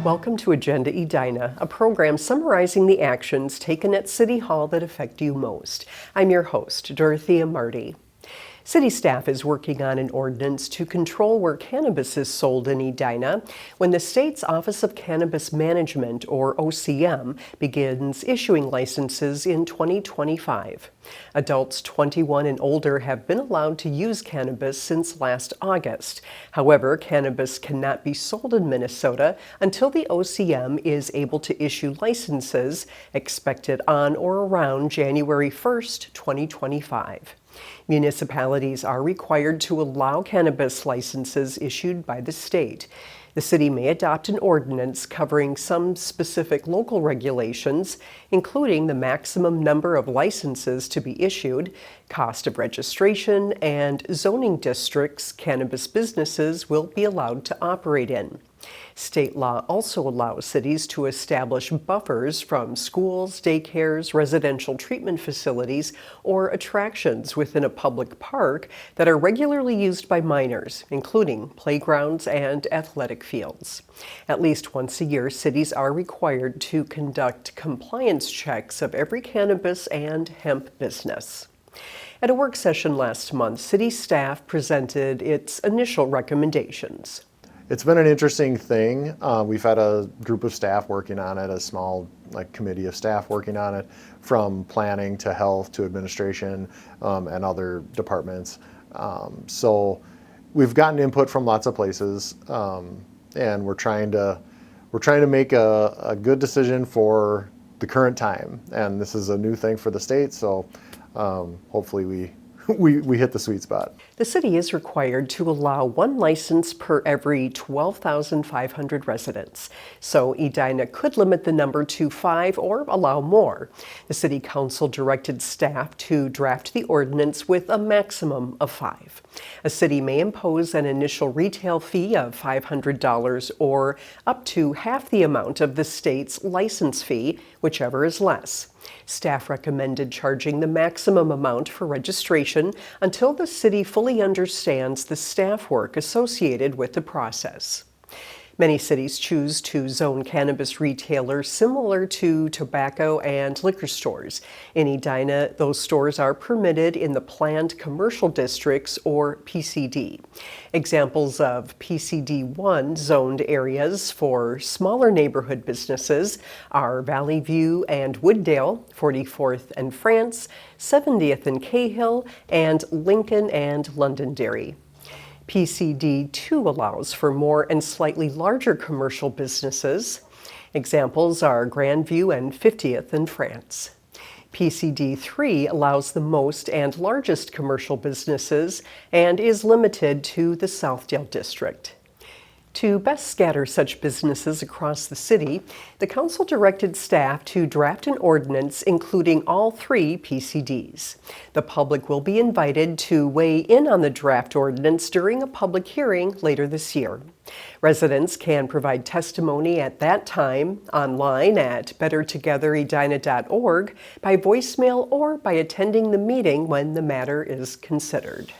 Welcome to Agenda Edina, a program summarizing the actions taken at City Hall that affect you most. I'm your host, Dorothea Marty. City staff is working on an ordinance to control where cannabis is sold in Edina when the state's Office of Cannabis Management, or OCM, begins issuing licenses in 2025. Adults 21 and older have been allowed to use cannabis since last August. However, cannabis cannot be sold in Minnesota until the OCM is able to issue licenses, expected on or around January 1st, 2025. Municipalities are required to allow cannabis licenses issued by the state. The city may adopt an ordinance covering some specific local regulations, including the maximum number of licenses to be issued, cost of registration, and zoning districts cannabis businesses will be allowed to operate in. State law also allows cities to establish buffers from schools, daycares, residential treatment facilities, or attractions within a public park that are regularly used by minors, including playgrounds and athletic fields. At least once a year, cities are required to conduct compliance checks of every cannabis and hemp business. At a work session last month, city staff presented its initial recommendations. It's been an interesting thing. We've had a group of staff working on it, a small committee of staff working on it, from planning to health to administration and other departments. So we've gotten input from lots of places, and we're trying to make a good decision for the current time. And this is a new thing for the state, so hopefully we hit the sweet spot. The city is required to allow one license per every 12,500 residents, so Edina could limit the number to 5 or allow more. The city council directed staff to draft the ordinance with a maximum of 5. A city may impose an initial retail fee of $500 or up to half the amount of the state's license fee, whichever is less. Staff recommended charging the maximum amount for registration until the city fully understands the staff work associated with the process. Many cities choose to zone cannabis retailers similar to tobacco and liquor stores. In Edina, those stores are permitted in the planned commercial districts, or PCD. Examples of PCD1 zoned areas for smaller neighborhood businesses are Valley View and Wooddale, 44th and France, 70th and Cahill, and Lincoln and Londonderry. PCD2 allows for more and slightly larger commercial businesses. Examples are Grandview and 50th in France. PCD3 allows the most and largest commercial businesses and is limited to the Southdale district. To best scatter such businesses across the city, the council directed staff to draft an ordinance including all 3 PCDs. The public will be invited to weigh in on the draft ordinance during a public hearing later this year. Residents can provide testimony at that time online at bettertogetheredina.org, by voicemail, or by attending the meeting when the matter is considered.